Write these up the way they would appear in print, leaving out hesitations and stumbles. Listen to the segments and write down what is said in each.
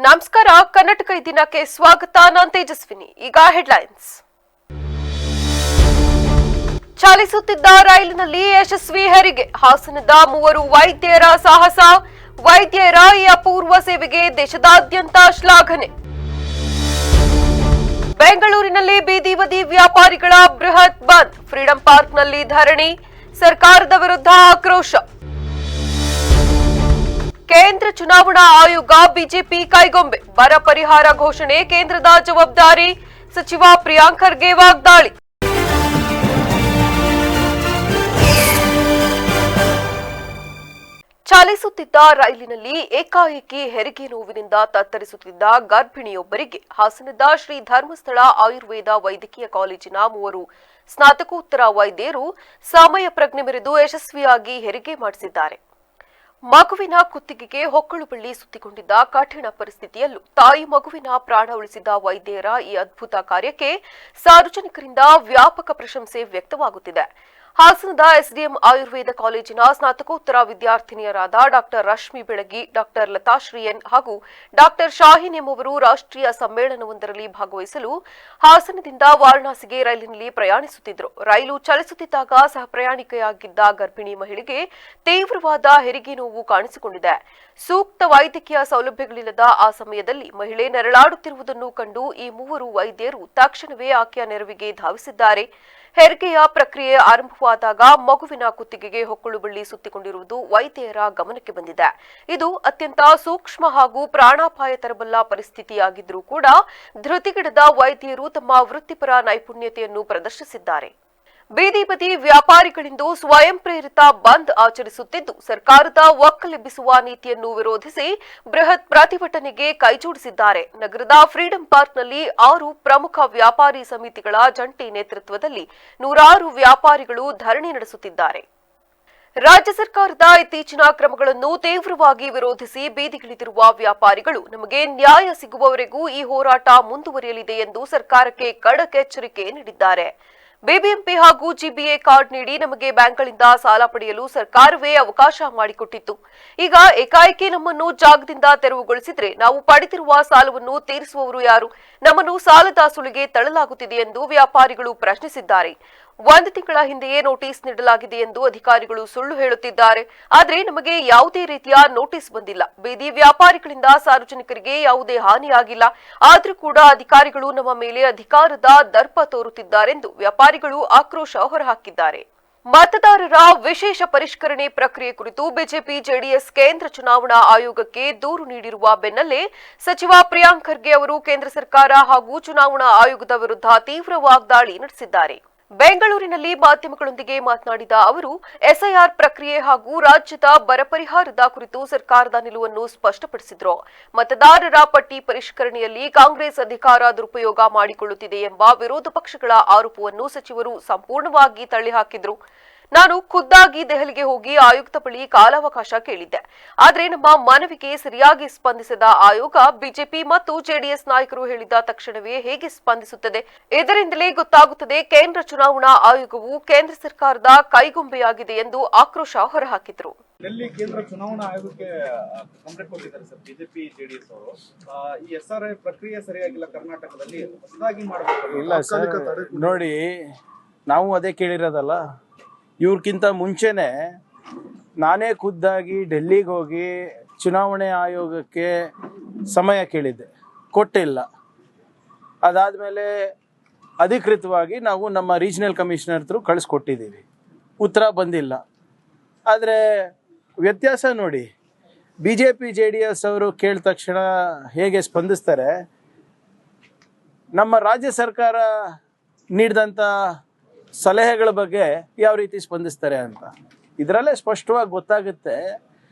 ನಮಸ್ಕಾರ. ಕರ್ನಾಟಕ ಈ ದಿನಕ್ಕೆ ಸ್ವಾಗತ. ನಾನು ತೇಜಸ್ವಿನಿ. ಈಗ ಹೆಡ್ಲೈನ್ಸ್. ಚಲಿಸುತ್ತಿದ್ದ ರೈಲಿನಲ್ಲಿ ಯಶಸ್ವಿ ಹೆರಿಗೆ. ಹಾಸನದ 3 ವೈದ್ಯರ ಸಾಹಸ. ವೈದ್ಯರ ಈ ಅಪೂರ್ವ ಸೇವೆಗೆ ದೇಶದಾದ್ಯಂತ ಶ್ಲಾಘನೆ. ಬೆಂಗಳೂರಿನಲ್ಲಿ ಬೀದಿ ಬದಿ ವ್ಯಾಪಾರಿಗಳ ಬೃಹತ್ ಬಂದ್. ಫ್ರೀಡಂ ಪಾರ್ಕ್ನಲ್ಲಿ ಧರಣಿ. ಸರ್ಕಾರದ ವಿರುದ್ಧ ಆಕ್ರೋಶ. ಕೇಂದ್ರ ಚುನಾವಣಾ ಆಯೋಗ ಬಿಜೆಪಿ ಕೈಗೊಂಬೆ. ಬರ ಪರಿಹಾರ ಘೋಷಣೆ ಕೇಂದ್ರದ ಜವಾಬ್ದಾರಿ. ಸಚಿವ ಪ್ರಿಯಾಂಕ್ ಖರ್ಗೆ ವಾಗ್ದಾಳಿ. ಚಲಿಸುತ್ತಿದ್ದ ರೈಲಿನಲ್ಲಿ ಏಕಾಏಕಿ ಹೆರಿಗೆ ನೋವಿನಿಂದ ತತ್ತರಿಸುತ್ತಿದ್ದ ಗರ್ಭಿಣಿಯೊಬ್ಬರಿಗೆ ಹಾಸನದ ಶ್ರೀ ಧರ್ಮಸ್ಥಳ ಆಯುರ್ವೇದ ವೈದ್ಯಕೀಯ ಕಾಲೇಜಿನ 3 ಸ್ನಾತಕೋತ್ತರ ವೈದ್ಯರು ಸಮಯ ಪ್ರಜ್ಞೆ ಮೆರೆದು ಯಶಸ್ವಿಯಾಗಿ ಹೆರಿಗೆ ಮಾಡಿಸಿದ್ದಾರೆ. ಮಗುವಿನ ಕುತ್ತಿಗೆಗೆ ಹೊಕ್ಕಳು ಬಳ್ಳಿ ಸುತ್ತಿಕೊಂಡಿದ್ದ ಕಠಿಣ ಪರಿಸ್ಥಿತಿಯಲ್ಲೂ ತಾಯಿ ಮಗುವಿನ ಪ್ರಾಣ ಉಳಿಸಿದ ವೈದ್ಯರ ಈ ಅದ್ಭುತ ಕಾರ್ಯಕ್ಕೆ ಸಾರ್ವಜನಿಕರಿಂದ ವ್ಯಾಪಕ ಪ್ರಶಂಸೆ ವ್ಯಕ್ತವಾಗುತ್ತಿದೆ. ಹಾಸನದ ಎಸ್ಡಿಎಂ ಆಯುರ್ವೇದ ಕಾಲೇಜಿನ ಸ್ನಾತಕೋತ್ತರ ವಿದ್ಯಾರ್ಥಿನಿಯರಾದ ಡಾಕ್ಟರ್ ರಶ್ಮಿ ಬೆಳಗಿ, ಡಾಕ್ಟರ್ ಲತಾಶ್ರೀ ಎನ್ ಹಾಗೂ ಡಾಕ್ಟರ್ ಶಾಹಿನ್ ಎಂ ಅವರು ರಾಷ್ಟ್ರೀಯ ಸಮ್ಮೇಳನವೊಂದರಲ್ಲಿ ಭಾಗವಹಿಸಲು ಹಾಸನದಿಂದ ವಾರಣಾಸಿಗೆ ರೈಲಿನಲ್ಲಿ ಪ್ರಯಾಣಿಸುತ್ತಿದ್ದರು. ರೈಲು ಚಲಿಸುತ್ತಿದ್ದಾಗ ಸಹ ಪ್ರಯಾಣಿಕೆಯಾಗಿದ್ದ ಗರ್ಭಿಣಿ ಮಹಿಳೆಗೆ ತೀವ್ರವಾದ ಹೆರಿಗೆ ನೋವು ಕಾಣಿಸಿಕೊಂಡಿದೆ. ಸೂಕ್ತ ವೈದ್ಯಕೀಯ ಸೌಲಭ್ಯಗಳಿಲ್ಲದ ಆ ಸಮಯದಲ್ಲಿ ಮಹಿಳೆ ನೆರಳಾಡುತ್ತಿರುವುದನ್ನು ಕಂಡು ಈ 3 ವೈದ್ಯರು ತಕ್ಷಣವೇ ಆಕೆಯ ನೆರವಿಗೆ ಧಾವಿಸಿದ್ದಾರೆ. ಹೆರಿಗೆಯ ಪ್ರಕ್ರಿಯೆ ಆರಂಭವಾದಾಗ ಮಗುವಿನ ಕುತ್ತಿಗೆಗೆ ಹೊಕ್ಕಳು ಬಳ್ಳಿ ಸುತ್ತಿಕೊಂಡಿರುವುದು ವೈದ್ಯರ ಗಮನಕ್ಕೆ ಬಂದಿದೆ. ಇದು ಅತ್ಯಂತ ಸೂಕ್ಷ್ಮ ಹಾಗೂ ಪ್ರಾಣಾಪಾಯ ತರಬಲ್ಲ ಪರಿಸ್ಥಿತಿಯಾಗಿದ್ದರೂ ಕೂಡ ಧೃತಿಗೆಡದ ವೈದ್ಯರು ತಮ್ಮ ವೃತ್ತಿಪರ ನೈಪುಣ್ಯತೆಯನ್ನು ಪ್ರದರ್ಶಿಸಿದ್ದಾರೆ. ಬೀದಿ ಬದಿ ವ್ಯಾಪಾರಿಗಳಿಂದ ಸ್ವಯಂ ಪ್ರೇರಿತ ಬಂದ್ ಆಚರಿಸುತ್ತಿದ್ದು, ಸರ್ಕಾರದ ಒಕ್ಕಲೆಬ್ಬಿಸುವ ನೀತಿಯನ್ನು ವಿರೋಧಿಸಿ ಬೃಹತ್ ಪ್ರತಿಭಟನೆಗೆ ಕೈಜೋಡಿಸಿದ್ದಾರೆ. ನಗರದ ಫ್ರೀಡಂ ಪಾರ್ಕ್ನಲ್ಲಿ 6 ಪ್ರಮುಖ ವ್ಯಾಪಾರಿ ಸಮಿತಿಗಳ ಜಂಟಿ ನೇತೃತ್ವದಲ್ಲಿ 100 ವ್ಯಾಪಾರಿಗಳು ಧರಣಿ ನಡೆಸುತ್ತಿದ್ದಾರೆ. ರಾಜ್ಯ ಸರ್ಕಾರದ ಇತ್ತೀಚಿನ ಕ್ರಮಗಳನ್ನು ತೀವ್ರವಾಗಿ ವಿರೋಧಿಸಿ ಬೀದಿಗಿಳಿದಿರುವ ವ್ಯಾಪಾರಿಗಳು ನಮಗೆ ನ್ಯಾಯ ಸಿಗುವವರೆಗೂ ಈ ಹೋರಾಟ ಮುಂದುವರಿಯಲಿದೆ ಎಂದು ಸರ್ಕಾರಕ್ಕೆ ಖಡಕ್ ಎಚ್ಚರಿಕೆ ನೀಡಿದ್ದಾರೆ. ಬಿಬಿಎಂಪಿ ಹಾಗೂ ಜಿಬಿಎ ಕಾರ್ಡ್ ನೀಡಿ ನಮಗೆ ಬ್ಯಾಂಕ್ಗಳಿಂದ ಸಾಲ ಪಡೆಯಲು ಸರ್ಕಾರವೇ ಅವಕಾಶ ಮಾಡಿಕೊಟ್ಟಿತ್ತು. ಈಗ ಏಕಾಏಕಿ ನಮ್ಮನ್ನು ಜಾಗದಿಂದ ತೆರವುಗೊಳಿಸಿದ್ರೆ ನಾವು ಪಡೆದಿರುವ ಸಾಲವನ್ನು ತೀರಿಸುವವರು ಯಾರು? ನಮ್ಮನ್ನು ಸಾಲದ ಸುಳಿಗೆ ತಳ್ಳಲಾಗುತ್ತಿದೆ ಎಂದು ವ್ಯಾಪಾರಿಗಳು ಪ್ರಶ್ನಿಸಿದ್ದಾರೆ. 1 ತಿಂಗಳ ಹಿಂದೆಯೇ ನೋಟಿಸ್ ನೀಡಲಾಗಿದೆ ಎಂದು ಅಧಿಕಾರಿಗಳು ಸುಳ್ಳು ಹೇಳುತ್ತಿದ್ದಾರೆ. ಆದರೆ ನಮಗೆ ಯಾವುದೇ ರೀತಿಯ ನೋಟಿಸ್ ಬಂದಿಲ್ಲ. ಬೀದಿ ವ್ಯಾಪಾರಿಗಳಿಂದ ಸಾರ್ವಜನಿಕರಿಗೆ ಯಾವುದೇ ಹಾನಿಯಾಗಿಲ್ಲ. ಆದರೂ ಕೂಡ ಅಧಿಕಾರಿಗಳು ನಮ್ಮ ಮೇಲೆ ಅಧಿಕಾರದ ದರ್ಪ ತೋರುತ್ತಿದ್ದಾರೆಂದು ವ್ಯಾಪಾರಿಗಳು ಆಕ್ರೋಶ ಹೊರಹಾಕಿದ್ದಾರೆ. ಮತದಾರರ ವಿಶೇಷ ಪರಿಷ್ಕರಣೆ ಪ್ರಕ್ರಿಯೆ ಕುರಿತು ಬಿಜೆಪಿ ಜೆಡಿಎಸ್ ಕೇಂದ್ರ ಚುನಾವಣಾ ಆಯೋಗಕ್ಕೆ ದೂರು ನೀಡಿರುವ ಬೆನ್ನಲ್ಲೇ ಸಚಿವ ಪ್ರಿಯಾಂಕ್ ಖರ್ಗೆ ಅವರು ಕೇಂದ್ರ ಸರ್ಕಾರ ಹಾಗೂ ಚುನಾವಣಾ ಆಯೋಗದ ವಿರುದ್ಧ ತೀವ್ರ ವಾಗ್ದಾಳಿ ನಡೆಸಿದ್ದಾರೆ. ಬೆಂಗಳೂರಿನಲ್ಲಿ ಮಾಧ್ಯಮಗಳೊಂದಿಗೆ ಮಾತನಾಡಿದ ಅವರು ಎಸ್ಐಆರ್ ಪ್ರಕ್ರಿಯೆ ಹಾಗೂ ರಾಜ್ಯದ ಬರ ಪರಿಹಾರದ ಕುರಿತು ಸರ್ಕಾರದ ನಿಲುವನ್ನು ಸ್ಪಷ್ಟಪಡಿಸಿದರು. ಮತದಾರರ ಪಟ್ಟಿ ಪರಿಷ್ಕರಣೆಯಲ್ಲಿ ಕಾಂಗ್ರೆಸ್ ಅಧಿಕಾರ ದುರುಪಯೋಗ ಮಾಡಿಕೊಳ್ಳುತ್ತಿದೆ ಎಂಬ ವಿರೋಧ ಪಕ್ಷಗಳ ಆರೋಪವನ್ನು ಸಚಿವರು ಸಂಪೂರ್ಣವಾಗಿ ತಳ್ಳಿಹಾಕಿದರು. ನಾನು ಖುದ್ದಾಗಿ ದೆಹಲಿಗೆ ಹೋಗಿ ಆಯುಕ್ತ ಬಳಿ ಕಾಲಾವಕಾಶ ಕೇಳಿದ್ದೆ. ಆದರೆ ನಮ್ಮ ಮನವಿಗೆ ಸರಿಯಾಗಿ ಸ್ಪಂದಿಸದ ಆಯೋಗ ಬಿಜೆಪಿ ಮತ್ತು ಜೆಡಿಎಸ್ ನಾಯಕರು ಹೇಳಿದ ತಕ್ಷಣವೇ ಹೇಗೆ ಸ್ಪಂದಿಸುತ್ತದೆ? ಇದರಿಂದಲೇ ಗೊತ್ತಾಗುತ್ತದೆ ಕೇಂದ್ರ ಚುನಾವಣಾ ಆಯೋಗವು ಕೇಂದ್ರ ಸರ್ಕಾರದ ಕೈಗೊಂಬೆಯಾಗಿದೆ ಎಂದು ಆಕ್ರೋಶ ಹೊರಹಾಕಿದರು. ಡೆಲ್ಲಿ ಕೇಂದ್ರ ಚುನಾವಣಾ ಆಯೋಗಕ್ಕೆ ಕಂಪ್ಲೇಂಟ್ ಕೊಟ್ಟಿದ್ದಾರೆ ಸರ್ ಬಿಜೆಪಿ ಜೆಡಿಎಸ್ ಅವರು. ಈ ಎಸ್ಆರ್ಐ ಪ್ರಕ್ರಿಯೆ ಸರಿಯಾಗಿಲ್ಲ, ಕರ್ನಾಟಕದಲ್ಲಿ ಹೊಸದಾಗಿ ಮಾಡಬೇಕು. ಇಲ್ಲ ಸರ್, ನೋಡಿ, ನಾವು ಅದೇ ಕೇಳಿರೋದಲ್ಲ. ಇವ್ರಕ್ಕಿಂತ ಮುಂಚೆನೆ ನಾನೇ ಖುದ್ದಾಗಿ ಡೆಲ್ಲಿಗೆ ಹೋಗಿ ಚುನಾವಣೆ ಆಯೋಗಕ್ಕೆ ಸಮಯ ಕೇಳಿದ್ದೆ, ಕೊಟ್ಟಿಲ್ಲ. ಅದಾದಮೇಲೆ ಅಧಿಕೃತವಾಗಿ ನಾವು ನಮ್ಮ ರೀಜನಲ್ ಕಮಿಷನರ್ ಹತ್ರ ಕಳಿಸ್ಕೊಟ್ಟಿದ್ದೀವಿ, ಉತ್ತರ ಬಂದಿಲ್ಲ. ಆದರೆ ವ್ಯತ್ಯಾಸ ನೋಡಿ, B J P J D S ಅವರು ಕೇಳಿದ ತಕ್ಷಣ ಹೇಗೆ ಸ್ಪಂದಿಸ್ತಾರೆ, ನಮ್ಮ ರಾಜ್ಯ ಸರ್ಕಾರ ನೀಡಿದಂಥ ಸಲಹೆಗಳ ಬಗ್ಗೆ ಯಾವ ರೀತಿ ಸ್ಪಂದಿಸ್ತಾರೆ ಅಂತ ಇದರಲ್ಲೇ ಸ್ಪಷ್ಟವಾಗಿ ಗೊತ್ತಾಗುತ್ತೆ.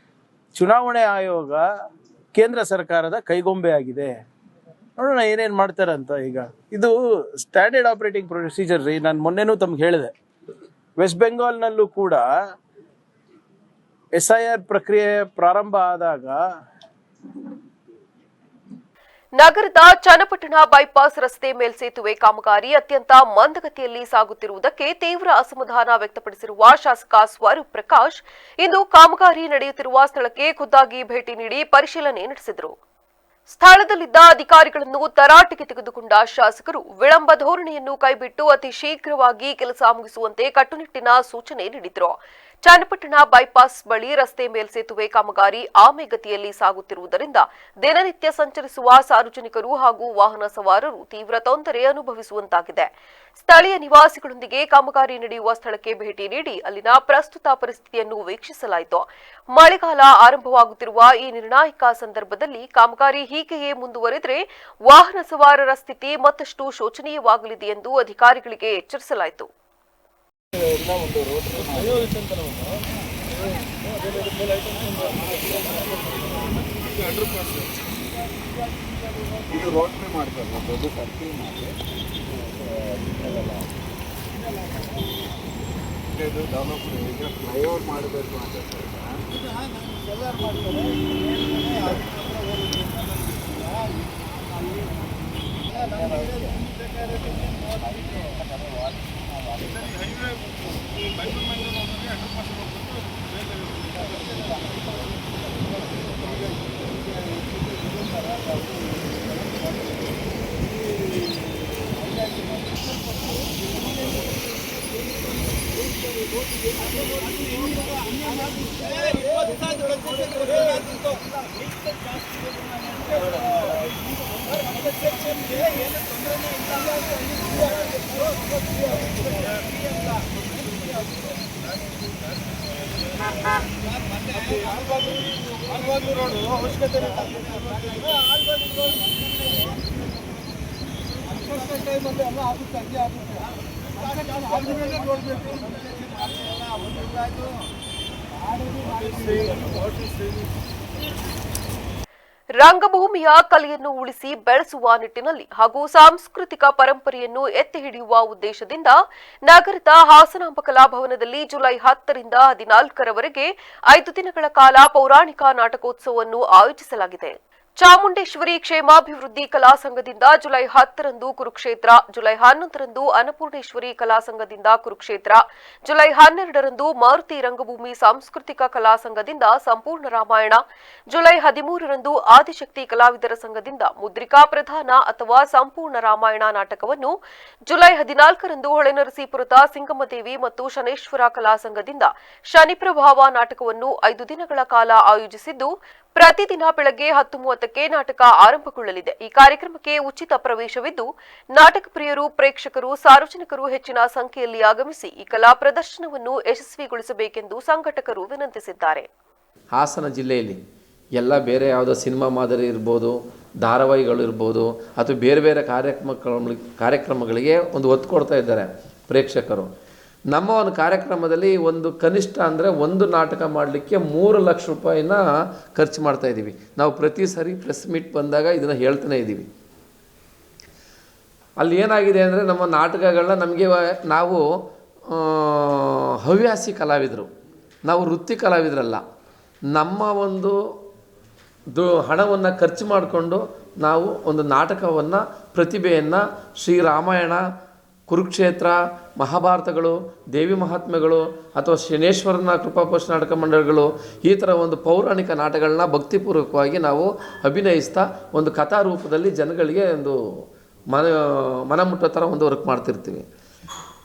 ಚುನಾವಣೆ ಆಯೋಗ ಕೇಂದ್ರ ಸರ್ಕಾರದ ಕೈಗೊಂಬೆ ಆಗಿದೆ. ನೋಡೋಣ ಏನೇನು ಮಾಡ್ತಾರಂತ. ಈಗ ಇದು ಸ್ಟ್ಯಾಂಡರ್ಡ್ ಆಪರೇಟಿಂಗ್ ಪ್ರೊಸೀಜರ್ ರೀ. ನಾನು ಮೊನ್ನೆನೂ ತಮ್ಗೆ ಹೇಳಿದೆ, ವೆಸ್ಟ್ ಬೆಂಗಾಲ್ನಲ್ಲೂ ಕೂಡ ಎಸ್ಐಆರ್ ಪ್ರಕ್ರಿಯೆ ಪ್ರಾರಂಭ ಆದಾಗ ನಗರದ ಚನ್ನಪಟ್ಟಣ ಬೈಪಾಸ್ ರಸ್ತೆ ಮೇಲ್ಸೇತುವೆ ಕಾಮಗಾರಿ ಅತ್ಯಂತ ಮಂದಗತಿಯಲ್ಲಿ ಸಾಗುತ್ತಿರುವುದಕ್ಕೆ ತೀವ್ರ ಅಸಮಾಧಾನ ವ್ಯಕ್ತಪಡಿಸಿರುವ ಶಾಸಕ ಸ್ವರೂಪ್ ಪ್ರಕಾಶ್ ಇಂದು ಕಾಮಗಾರಿ ನಡೆಯುತ್ತಿರುವ ಸ್ಥಳಕ್ಕೆ ಖುದ್ದಾಗಿ ಭೇಟಿ ನೀಡಿ ಪರಿಶೀಲನೆ ನಡೆಸಿದರು. ಸ್ಥಳದಲ್ಲಿದ್ದ ಅಧಿಕಾರಿಗಳನ್ನು ತರಾಟೆಗೆ ತೆಗೆದುಕೊಂಡ ಶಾಸಕರು ವಿಳಂಬ ಧೋರಣೆಯನ್ನು ಕೈಬಿಟ್ಟು ಅತಿ ಶೀಘ್ರವಾಗಿ ಕೆಲಸ ಮುಗಿಸುವಂತೆ ಕಟ್ಟುನಿಟ್ಟಿನ ಸೂಚನೆ ನೀಡಿದರು. ಚನ್ನಪಟ್ಟಣ ಬೈಪಾಸ್ ಬಳಿ ರಸ್ತೆ ಮೇಲ್ಸೇತುವೆ ಕಾಮಗಾರಿ ಆಮೆಗತಿಯಲ್ಲಿ ಸಾಗುತ್ತಿರುವುದರಿಂದ ದಿನನಿತ್ಯ ಸಂಚರಿಸುವ ಸಾರ್ವಜನಿಕರು ಹಾಗೂ ವಾಹನ ಸವಾರರು ತೀವ್ರ ತೊಂದರೆ ಅನುಭವಿಸುವಂತಾಗಿದೆ. ಸ್ಥಳೀಯ ನಿವಾಸಿಗಳೊಂದಿಗೆ ಕಾಮಗಾರಿ ನಡೆಯುವ ಸ್ಥಳಕ್ಕೆ ಭೇಟಿ ನೀಡಿ ಅಲ್ಲಿನ ಪ್ರಸ್ತುತ ಪರಿಸ್ಥಿತಿಯನ್ನು ವೀಕ್ಷಿಸಲಾಯಿತು. ಮಳೆಗಾಲ ಆರಂಭವಾಗುತ್ತಿರುವ ಈ ನಿರ್ಣಾಯಕ ಸಂದರ್ಭದಲ್ಲಿ ಕಾಮಗಾರಿ ಹೀಗೆಯೇ ಮುಂದುವರೆದರೆ ವಾಹನ ಸವಾರರ ಸ್ಥಿತಿ ಮತ್ತಷ್ಟು ಶೋಚನೀಯವಾಗಲಿದೆ ಎಂದು ಅಧಿಕಾರಿಗಳಿಗೆ ಎಚ್ಚರಿಸಲಾಯಿತು. ಇದು ರೋಡ್ ಪೇ ಮಾಡ್ತಾರೆ, ದೊಡ್ಡ ಸರ್ಕಲ್ ಮಾಡಿ ಇದು ಡೆವಲಪ್ ಈಗ ಫ್ಲೈಓವರ್ ಮಾಡಬೇಕು ಅಂತ ರಂಗಭೂಮಿಯ ಕಲೆಯನ್ನು ಉಳಿಸಿ ಬೆಳೆಸುವ ನಿಟ್ಟಿನಲ್ಲಿ ಹಾಗೂ ಸಾಂಸ್ಕೃತಿಕ ಪರಂಪರೆಯನ್ನು ಎತ್ತಿ ಹಿಡಿಯುವ ಉದ್ದೇಶದಿಂದ ನಗರದ ಹಾಸನಾಂಬ ಕಲಾಭವನದಲ್ಲಿ ಜುಲೈ 10 ರಿಂದ 14ರವರೆಗೆ 5 ದಿನಗಳ ಕಾಲ ಪೌರಾಣಿಕ ನಾಟಕೋತ್ಸವವನ್ನು ಆಯೋಜಿಸಲಾಗಿದೆ. ಚಾಮುಂಡೇಶ್ವರಿ ಕ್ಷೇಮಾಭಿವೃದ್ಧಿ ಕಲಾ ಸಂಘದಿಂದ ಜುಲೈ 10ರಂದು ಕುರುಕ್ಷೇತ್ರ, ಜುಲೈ 11ರಂದು ಅನ್ನಪೂರ್ಣೇಶ್ವರಿ ಕಲಾ ಸಂಘದಿಂದ ಕುರುಕ್ಷೇತ್ರ, ಜುಲೈ 12ರಂದು ಮಾರುತಿ ರಂಗಭೂಮಿ ಸಾಂಸ್ಕೃತಿಕ ಕಲಾ ಸಂಘದಿಂದ ಸಂಪೂರ್ಣ ರಾಮಾಯಣ, ಜುಲೈ 13ರಂದು ಆದಿಶಕ್ತಿ ಕಲಾವಿದರ ಸಂಘದಿಂದ ಮುದ್ರಿಕಾ ಪ್ರಧಾನ ಅಥವಾ ಸಂಪೂರ್ಣ ರಾಮಾಯಣ ನಾಟಕವನ್ನು, ಜುಲೈ 14ರಂದು ಹೊಳೆನರಸೀಪುರದ ಸಿಂಗಮ್ಮದೇವಿ ಮತ್ತು ಶನೇಶ್ವರ ಕಲಾ ಸಂಘದಿಂದ ಶನಿ ಪ್ರಭಾವ ನಾಟಕವನ್ನು 5 ದಿನಗಳ ಕಾಲ ಆಯೋಜಿಸಿದ್ದು ಪ್ರತಿದಿನ ಬೆಳಗ್ಗೆ 10:30ಕ್ಕೆ ನಾಟಕ ಆರಂಭಗೊಳ್ಳಲಿದೆ. ಈ ಕಾರ್ಯಕ್ರಮಕ್ಕೆ ಉಚಿತ ಪ್ರವೇಶವಿದ್ದು ನಾಟಕ ಪ್ರಿಯರು, ಪ್ರೇಕ್ಷಕರು, ಸಾರ್ವಜನಿಕರು ಹೆಚ್ಚಿನ ಸಂಖ್ಯೆಯಲ್ಲಿ ಆಗಮಿಸಿ ಈ ಕಲಾ ಪ್ರದರ್ಶನವನ್ನು ಯಶಸ್ವಿಗೊಳಿಸಬೇಕೆಂದು ಸಂಘಟಕರು ವಿನಂತಿಸಿದ್ದಾರೆ. ಹಾಸನ ಜಿಲ್ಲೆಯಲ್ಲಿ ಎಲ್ಲ ಬೇರೆ ಯಾವುದೋ ಸಿನಿಮಾ ಮಾದರಿ ಇರ್ಬೋದು, ಧಾರಾವಾಹಿಗಳು ಇರ್ಬೋದು, ಅಥವಾ ಬೇರೆ ಬೇರೆ ಕಾರ್ಯಕ್ರಮಗಳಿಗೆ ಒಂದು ಒತ್ತು ಕೊಡ್ತಾ ಇದ್ದಾರೆ ಪ್ರೇಕ್ಷಕರು. ನಮ್ಮ ಒಂದು ಕಾರ್ಯಕ್ರಮದಲ್ಲಿ ಒಂದು ಕನಿಷ್ಠ ಅಂದರೆ ಒಂದು ನಾಟಕ ಮಾಡಲಿಕ್ಕೆ 3 ಲಕ್ಷ ರೂಪಾಯಿನ ಖರ್ಚು ಮಾಡ್ತಾ ಇದ್ದೀವಿ. ನಾವು ಪ್ರತಿ ಸರಿ ಪ್ರೆಸ್ ಮೀಟ್ ಬಂದಾಗ ಇದನ್ನು ಹೇಳ್ತಾನೆ ಇದ್ದೀವಿ. ಅಲ್ಲಿ ಏನಾಗಿದೆ ಅಂದರೆ ನಮ್ಮ ನಾಟಕಗಳನ್ನ ನಾವು ಹವ್ಯಾಸಿ ಕಲಾವಿದರು, ನಾವು ವೃತ್ತಿ ಕಲಾವಿದರಲ್ಲ. ನಮ್ಮ ಒಂದು ಹಣವನ್ನು ಖರ್ಚು ಮಾಡಿಕೊಂಡು ನಾವು ಒಂದು ನಾಟಕವನ್ನು, ಪ್ರತಿಭೆಯನ್ನು, ಶ್ರೀರಾಮಾಯಣ, ಕುರುಕ್ಷೇತ್ರ, ಮಹಾಭಾರತಗಳು, ದೇವಿ ಮಹಾತ್ಮೆಗಳು ಅಥವಾ ಶನೇಶ್ವರನ ಕೃಪಾಪೋಷ ನಾಟಕ ಮಂಡಳಿಗಳು, ಈ ಥರ ಒಂದು ಪೌರಾಣಿಕ ನಾಟಕಗಳನ್ನ ಭಕ್ತಿಪೂರ್ವಕವಾಗಿ ನಾವು ಅಭಿನಯಿಸ್ತಾ ಒಂದು ಕಥಾ ರೂಪದಲ್ಲಿ ಜನಗಳಿಗೆ ಒಂದು ಮನಮುಟ್ಟೋ ಥರ ಒಂದು ವರ್ಕ್ ಮಾಡ್ತಿರ್ತೀವಿ.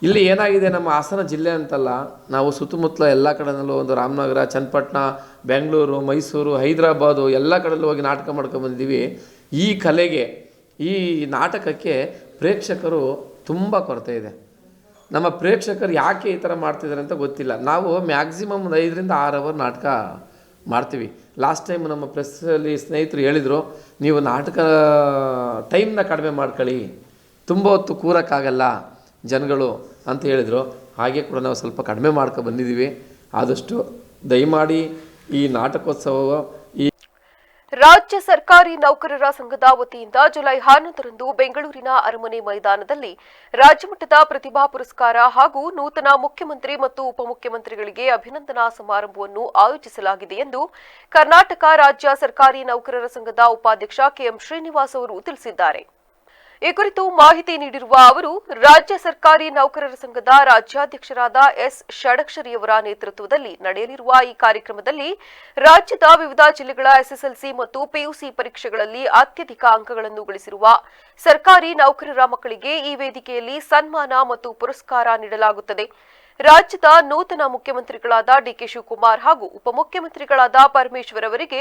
ಇಲ್ಲಿ ಏನಾಗಿದೆ, ನಮ್ಮ ಹಾಸನ ಜಿಲ್ಲೆ ಅಂತಲ್ಲ, ನಾವು ಸುತ್ತಮುತ್ತಲ ಎಲ್ಲ ಕಡೆಯಲ್ಲೂ ಒಂದು ರಾಮನಗರ, ಚನ್ನಪಟ್ಟಣ, ಬೆಂಗಳೂರು, ಮೈಸೂರು, ಹೈದರಾಬಾದು ಎಲ್ಲ ಕಡೆಯಲ್ಲೂ ಹೋಗಿ ನಾಟಕ ಮಾಡ್ಕೊಂಡ್ಬಂದಿದ್ದೀವಿ. ಈ ಕಲೆಗೆ, ಈ ನಾಟಕಕ್ಕೆ ಪ್ರೇಕ್ಷಕರು ತುಂಬ ಕೊರತೆ ಇದೆ. ನಮ್ಮ ಪ್ರೇಕ್ಷಕರು ಯಾಕೆ ಈ ಥರ ಮಾಡ್ತಿದ್ದಾರೆ ಅಂತ ಗೊತ್ತಿಲ್ಲ. ನಾವು ಮ್ಯಾಕ್ಸಿಮಮ್ 5 ರಿಂದ 6 ಅವರ್ ನಾಟಕ ಮಾಡ್ತೀವಿ. ಲಾಸ್ಟ್ ಟೈಮ್ ನಮ್ಮ ಪ್ರೆಸ್ಸಲ್ಲಿ ಸ್ನೇಹಿತರು ಹೇಳಿದರು, ನೀವು ನಾಟಕ ಟೈಮ್ನ ಕಡಿಮೆ ಮಾಡ್ಕೊಳ್ಳಿ, ತುಂಬ ಹೊತ್ತು ಕೂರಕ್ಕಾಗಲ್ಲ ಜನಗಳು ಅಂತ ಹೇಳಿದರು. ಹಾಗೆ ಕೂಡ ನಾವು ಸ್ವಲ್ಪ ಕಡಿಮೆ ಮಾಡ್ಕೊ ಬಂದಿದ್ದೀವಿ. ಆದಷ್ಟು ದಯಮಾಡಿ ಈ ನಾಟಕೋತ್ಸವ ರಾಜ್ಯ ಸರ್ಕಾರಿ ನೌಕರರ ಸಂಘದ ವತಿಯಿಂದ ಜುಲೈ 11ರಂದು ಬೆಂಗಳೂರಿನ ಅರಮನೆ ಮೈದಾನದಲ್ಲಿ ರಾಜ್ಯಮಟ್ಟದ ಪ್ರತಿಭಾ ಪುರಸ್ಕಾರ ಹಾಗೂ ನೂತನ ಮುಖ್ಯಮಂತ್ರಿ ಮತ್ತು ಉಪಮುಖ್ಯಮಂತ್ರಿಗಳಿಗೆ ಅಭಿನಂದನಾ ಸಮಾರಂಭವನ್ನು ಆಯೋಜಿಸಲಾಗಿದೆ ಎಂದು ಕರ್ನಾಟಕ ರಾಜ್ಯ ಸರ್ಕಾರಿ ನೌಕರರ ಸಂಘದ ಉಪಾಧ್ಯಕ್ಷ ಕೆಎಂ ಶ್ರೀನಿವಾಸ್ ಅವರು ತಿಳಿಸಿದ್ದಾರೆ. ಈ ಕುರಿತು ಮಾಹಿತಿ ನೀಡಿರುವ ಅವರು, ರಾಜ್ಯ ಸರ್ಕಾರಿ ನೌಕರರ ಸಂಘದ ರಾಜ್ಯಾಧ್ಯಕ್ಷರಾದ ಎಸ್ ಷಡಕ್ಷರಿಯವರ ನೇತೃತ್ವದಲ್ಲಿ ನಡೆಯಲಿರುವ ಈ ಕಾರ್ಯಕ್ರಮದಲ್ಲಿ ರಾಜ್ಯದ ವಿವಿಧ ಜಿಲ್ಲೆಗಳ ಎಸ್ಎಸ್ಎಲ್ಸಿ ಮತ್ತು ಪಿಯುಸಿ ಪರೀಕ್ಷೆಗಳಲ್ಲಿ ಅತ್ಯಧಿಕ ಅಂಕಗಳನ್ನು ಗಳಿಸಿರುವ ಸರ್ಕಾರಿ ನೌಕರರ ಮಕ್ಕಳಿಗೆ ಈ ವೇದಿಕೆಯಲ್ಲಿ ಸನ್ಮಾನ ಮತ್ತು ಪುರಸ್ಕಾರ ನೀಡಲಾಗುತ್ತದೆ. ರಾಜ್ಯದ ನೂತನ ಮುಖ್ಯಮಂತ್ರಿಗಳಾದ ಡಿಕೆ ಶಿವಕುಮಾರ್ ಹಾಗೂ ಉಪಮುಖ್ಯಮಂತ್ರಿಗಳಾದ ಪರಮೇಶ್ವರ್ ಅವರಿಗೆ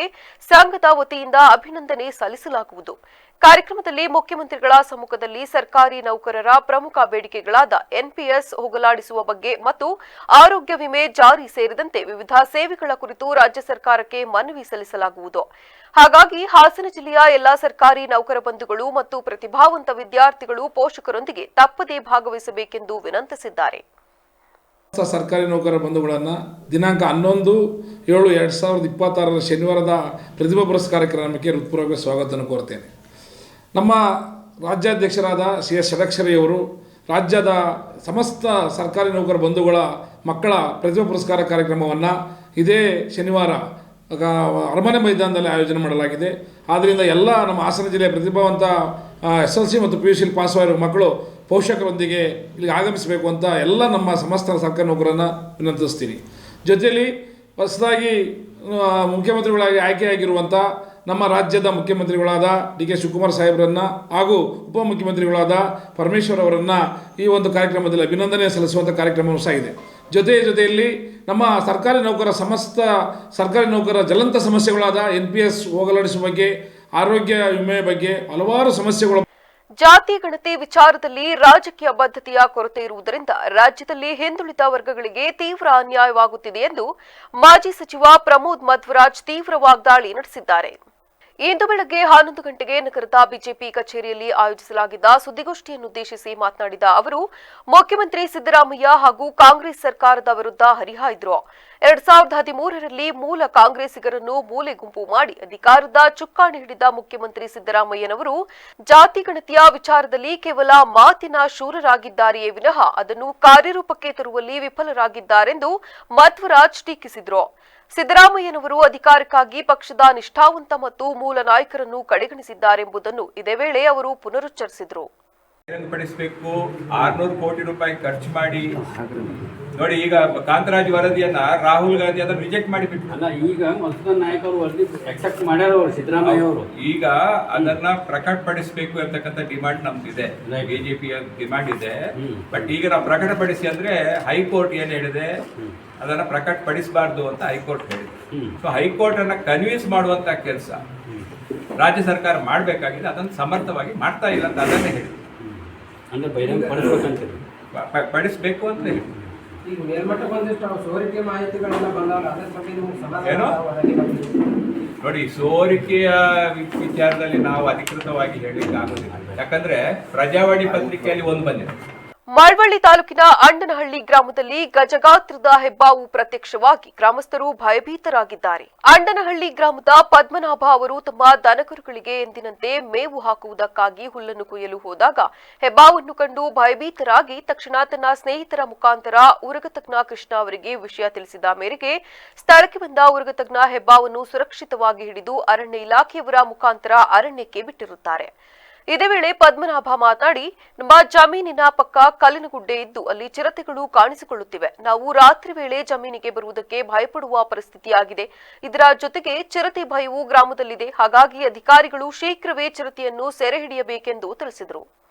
ಸಂಘದ ವತಿಯಿಂದ ಅಭಿನಂದನೆ ಸಲ್ಲಿಸಲಾಗುವುದು. ಕಾರ್ಯಕ್ರಮದಲ್ಲಿ ಮುಖ್ಯಮಂತ್ರಿಗಳ ಸಮ್ಮುಖದಲ್ಲಿ ಸರ್ಕಾರಿ ನೌಕರರ ಪ್ರಮುಖ ಬೇಡಿಕೆಗಳಾದ ಎನ್ಪಿಎಸ್ ಹೋಗಲಾಡಿಸುವ ಬಗ್ಗೆ ಮತ್ತು ಆರೋಗ್ಯ ವಿಮೆ ಜಾರಿ ಸೇರಿದಂತೆ ವಿವಿಧ ಸೇವೆಗಳ ಕುರಿತು ರಾಜ್ಯ ಸರ್ಕಾರಕ್ಕೆ ಮನವಿ ಸಲ್ಲಿಸಲಾಗುವುದು. ಹಾಗಾಗಿ ಹಾಸನ ಜಿಲ್ಲೆಯ ಎಲ್ಲಾ ಸರ್ಕಾರಿ ನೌಕರ ಬಂಧುಗಳು ಮತ್ತು ಪ್ರತಿಭಾವಂತ ವಿದ್ಯಾರ್ಥಿಗಳು ಪೋಷಕರೊಂದಿಗೆ ತಪ್ಪದೇ ಭಾಗವಹಿಸಬೇಕೆಂದು ವಿನಂತಿಸಿದ್ದಾರೆ. ಸರ್ಕಾರಿ ನೌಕರರ ಬಂಧುಗಳನ್ನು ದಿನಾಂಕ 11/7/2026 ಶನಿವಾರದ ಪ್ರತಿಭಾ ಪುರಸ್ಕಾರ ಕಾರ್ಯಕ್ರಮಕ್ಕೆ ಹೃತ್ಪೂರ್ವಕ ಸ್ವಾಗತವನ್ನು ಕೋರುತ್ತೇನೆ. ನಮ್ಮ ರಾಜ್ಯಾಧ್ಯಕ್ಷರಾದ ಸಿ ಎಸ್ ಷಡಕ್ಷರಿಯವರು ರಾಜ್ಯದ ಸಮಸ್ತ ಸರ್ಕಾರಿ ನೌಕರ ಬಂಧುಗಳ ಮಕ್ಕಳ ಪ್ರತಿಭಾ ಪುರಸ್ಕಾರ ಕಾರ್ಯಕ್ರಮವನ್ನು ಇದೇ ಶನಿವಾರ ಅರಮನೆ ಮೈದಾನದಲ್ಲಿ ಆಯೋಜನೆ ಮಾಡಲಾಗಿದೆ. ಆದ್ದರಿಂದ ಎಲ್ಲ ನಮ್ಮ ಹಾಸನ ಜಿಲ್ಲೆಯ ಪ್ರತಿಭಾವಂತ SLC ಮತ್ತು PUC ಪಾಸ್ ಆಗಿರುವ ಮಕ್ಕಳು ಪೋಷಕರೊಂದಿಗೆ ಇಲ್ಲಿಗೆ ಆಗಮಿಸಬೇಕು ಅಂತ ಎಲ್ಲ ನಮ್ಮ ಸಮಸ್ತ ಸರ್ಕಾರಿ ನೌಕರರನ್ನು ವಿನಂತಿಸ್ತೀನಿ. ಜೊತೆಯಲ್ಲಿ ಹೊಸದಾಗಿ ಮುಖ್ಯಮಂತ್ರಿಗಳಾಗಿ ಆಯ್ಕೆಯಾಗಿರುವಂಥ ನಮ್ಮ ರಾಜ್ಯದ ಮುಖ್ಯಮಂತ್ರಿಗಳಾದ ಡಿ ಕೆ ಶಿವಕುಮಾರ್ ಸಾಹೇಬರನ್ನು ಹಾಗೂ ಉಪಮುಖ್ಯಮಂತ್ರಿಗಳಾದ ಪರಮೇಶ್ವರ್ ಅವರನ್ನು ಈ ಒಂದು ಕಾರ್ಯಕ್ರಮದಲ್ಲಿ ಅಭಿನಂದನೆ ಸಲ್ಲಿಸುವಂಥ ಕಾರ್ಯಕ್ರಮವೂ ಸಹ ಇದೆ. ಜೊತೆಯಲ್ಲಿ ನಮ್ಮ ಸರ್ಕಾರಿ ನೌಕರ ಸಮಸ್ತ ಸರ್ಕಾರಿ ನೌಕರರ ಜ್ವಲಂತ ಸಮಸ್ಯೆಗಳಾದ NPS ಹೋಗಲಾಡಿಸುವ ಬಗ್ಗೆ, ಆರೋಗ್ಯ ವಿಮೆ ಬಗ್ಗೆ ಹಲವಾರು ಸಮಸ್ಯೆಗಳು. ಜಾತಿ ಗಣತಿ ವಿಚಾರದಲ್ಲಿ ರಾಜಕೀಯ ಬದ್ಧತೆಯ ಕೊರತೆ ಇರುವುದರಿಂದ ರಾಜ್ಯದಲ್ಲಿ ಹಿಂದುಳಿದ ವರ್ಗಗಳಿಗೆ ತೀವ್ರ ಅನ್ಯಾಯವಾಗುತ್ತಿದೆ ಎಂದು ಮಾಜಿ ಸಚಿವ ಪ್ರಮೋದ್ ಮಧ್ವರಾಜ್ ತೀವ್ರ ವಾಗ್ದಾಳಿ ನಡೆಸಿದ್ದಾರೆ. ಇಂದು ಬೆಳಗ್ಗೆ 11 ಗಂಟೆಗೆ ನಗರದ ಬಿಜೆಪಿ ಕಚೇರಿಯಲ್ಲಿ ಆಯೋಜಿಸಲಾಗಿದ್ದ ಸುದ್ದಿಗೋಷ್ಠಿಯನ್ನುದ್ದೇಶಿಸಿ ಮಾತನಾಡಿದ ಅವರು, ಮುಖ್ಯಮಂತ್ರಿ ಸಿದ್ದರಾಮಯ್ಯ ಹಾಗೂ ಕಾಂಗ್ರೆಸ್ ಸರ್ಕಾರದ ವಿರುದ್ಧ ಹರಿಹಾಯ್ದರು. 2013ರಲ್ಲಿ ಮೂಲ ಕಾಂಗ್ರೆಸ್ಸಿಗರನ್ನು ಮೂಲೆ ಗುಂಪು ಮಾಡಿ ಅಧಿಕಾರದ ಚುಕ್ಕಾಣಿ ಹಿಡಿದ ಮುಖ್ಯಮಂತ್ರಿ ಸಿದ್ದರಾಮಯ್ಯನವರು ಜಾತಿ ಗಣತಿಯ ವಿಚಾರದಲ್ಲಿ ಕೇವಲ ಮಾತಿನ ಶೂರರಾಗಿದ್ದಾರೆಯೇ ವಿನಃ ಅದನ್ನು ಕಾರ್ಯರೂಪಕ್ಕೆ ತರುವಲ್ಲಿ ವಿಫಲರಾಗಿದ್ದಾರೆಂದು ಮಧ್ವರಾಜ್ ಟೀಕಿಸಿದರು. ಸಿದ್ದರಾಮಯ್ಯನವರು ಅಧಿಕಾರಕ್ಕಾಗಿ ಪಕ್ಷದ ನಿಷ್ಠಾವಂತ ಮತ್ತು ಮೂಲ ನಾಯಕರನ್ನು ಕಡೆಗಣಿಸಿದ್ದಾರೆಂಬುದನ್ನು ಇದೇ ವೇಳೆ ಅವರು ಪುನರುಚ್ಚರಿಸಿದರು. ಬಹಿರಂಗಪಡಿಸಬೇಕು, 600 ಕೋಟಿ ರೂಪಾಯಿ ಖರ್ಚು ಮಾಡಿ ನೋಡಿ. ಈಗ ಕಾಂತರಾಜ್ ವರದಿಯನ್ನ ರಾಹುಲ್ ಗಾಂಧಿ ಅದನ್ನು ರಿಜೆಕ್ಟ್ ಮಾಡಿಬಿಟ್ಟು ಅಲ್ಲ, ಈಗ ಮಧುಸೂದನ್ ನಾಯಕ್ ಅವರು ವರದಿ ಅಕ್ಸೆಪ್ಟ್ ಮಾಡ್ಯಾರ ಸಿದ್ದರಾಮಯ್ಯ ಅವರು. ಈಗ ಅದನ್ನ ಪ್ರಕಟಪಡಿಸಬೇಕು ಅಂತಕ್ಕಂಥ ಡಿಮಾಂಡ್ ನಮ್ದಿದೆ, ಬಿಜೆಪಿಯ ಡಿಮಾಂಡ್ ಇದೆ. ಬಟ್ ಈಗ ನಾವು ಪ್ರಕಟಪಡಿಸಿ ಅಂದ್ರೆ ಹೈಕೋರ್ಟ್ ಏನ್ ಹೇಳಿದೆ, ಅದನ್ನ ಪ್ರಕಟಪಡಿಸಬಾರ್ದು ಅಂತ ಹೈಕೋರ್ಟ್ ಹೇಳಿದೆ. ಸೊ ಹೈಕೋರ್ಟ್ ಅನ್ನ ಕನ್ವಿನ್ಸ್ ಮಾಡುವಂತ ಕೆಲಸ ರಾಜ್ಯ ಸರ್ಕಾರ ಮಾಡಬೇಕಾಗಿದೆ. ಅದನ್ನು ಸಮರ್ಥವಾಗಿ ಮಾಡ್ತಾ ಇಲ್ಲ ಅಂತ ಅದನ್ನೇ ಹೇಳಿ, ಅಂದ್ರೆ ಬಹಿರಂಗ ಪಡಿಸಬೇಕು ಅಂತ ಹೇಳಿ. ಈಗ ಮೇಲ್ಮಟ್ಟಕ್ಕೆ ಒಂದಿಷ್ಟು ಸೋರಿಕೆ ಮಾಹಿತಿಗಳೆಲ್ಲ ಬಂದವಲ್ಲ, ಅದರ ಬಗ್ಗೆ ನಿಮ್ಗೆ ಏನೋ ನೋಡಿ, ಸೋರಿಕೆಯ ವಿಚಾರದಲ್ಲಿ ನಾವು ಅಧಿಕೃತವಾಗಿ ಹೇಳಲಿಕ್ಕೆ ಆಗೋದಿಲ್ಲ. ಯಾಕಂದ್ರೆ ಪ್ರಜಾವಾಣಿ ಪತ್ರಿಕೆಯಲ್ಲಿ ಒಂದು ಬಂದಿದೆ. ಮಳವಳ್ಳಿ ತಾಲೂಕಿನ ಅಂಡನಹಳ್ಳಿ ಗ್ರಾಮದಲ್ಲಿ ಗಜಗಾತ್ರದ ಹೆಬ್ಬಾವು ಪ್ರತ್ಯಕ್ಷವಾಗಿ ಗ್ರಾಮಸ್ಥರು ಭಯಭೀತರಾಗಿದ್ದಾರೆ. ಅಂಡನಹಳ್ಳಿ ಗ್ರಾಮದ ಪದ್ಮನಾಭ ಅವರು ತಮ್ಮ ದನಕರುಗಳಿಗೆ ಎಂದಿನಂತೆ ಮೇವು ಹಾಕುವುದಕ್ಕಾಗಿ ಹುಲ್ಲನ್ನು ಕೊಯ್ಯಲು ಹೋದಾಗ ಹೆಬ್ಬಾವನ್ನು ಕಂಡು ಭಯಭೀತರಾಗಿ ತಕ್ಷಣ ತನ್ನ ಸ್ನೇಹಿತರ ಮುಖಾಂತರ ಉರಗತಜ್ಞ ಕೃಷ್ಣ ಅವರಿಗೆ ವಿಷಯ ತಿಳಿಸಿದ ಮೇರೆಗೆ ಸ್ಥಳಕ್ಕೆ ಬಂದ ಉರಗತಜ್ಞ ಹೆಬ್ಬಾವನ್ನು ಸುರಕ್ಷಿತವಾಗಿ ಹಿಡಿದು ಅರಣ್ಯ ಇಲಾಖೆಯವರ ಮುಖಾಂತರ ಅರಣ್ಯಕ್ಕೆ ಬಿಟ್ಟಿರುತ್ತಾರೆ. ಇದೇ ವೇಳೆ ಪದ್ಮನಾಭ ಮಾತನಾಡಿ, ನಮ್ಮ ಜಮೀನಿನ ಪಕ್ಕ ಕಲ್ಲಿನ ಗುಡ್ಡೆ ಇದ್ದು ಅಲ್ಲಿ ಚಿರತೆಗಳು ಕಾಣಿಸಿಕೊಳ್ಳುತ್ತಿವೆ. ನಾವು ರಾತ್ರಿ ವೇಳೆ ಜಮೀನಿಗೆ ಬರುವುದಕ್ಕೆ ಭಯಪಡುವ ಪರಿಸ್ಥಿತಿಯಾಗಿದೆ. ಇದರ ಜೊತೆಗೆ ಚಿರತೆ ಭಯವು ಗ್ರಾಮದಲ್ಲಿದೆ. ಹಾಗಾಗಿ ಅಧಿಕಾರಿಗಳು ಶೀಘ್ರವೇ ಚಿರತೆಯನ್ನು ಸೆರೆ ಹಿಡಿಯಬೇಕೆಂದು ತಿಳಿಸಿದರು.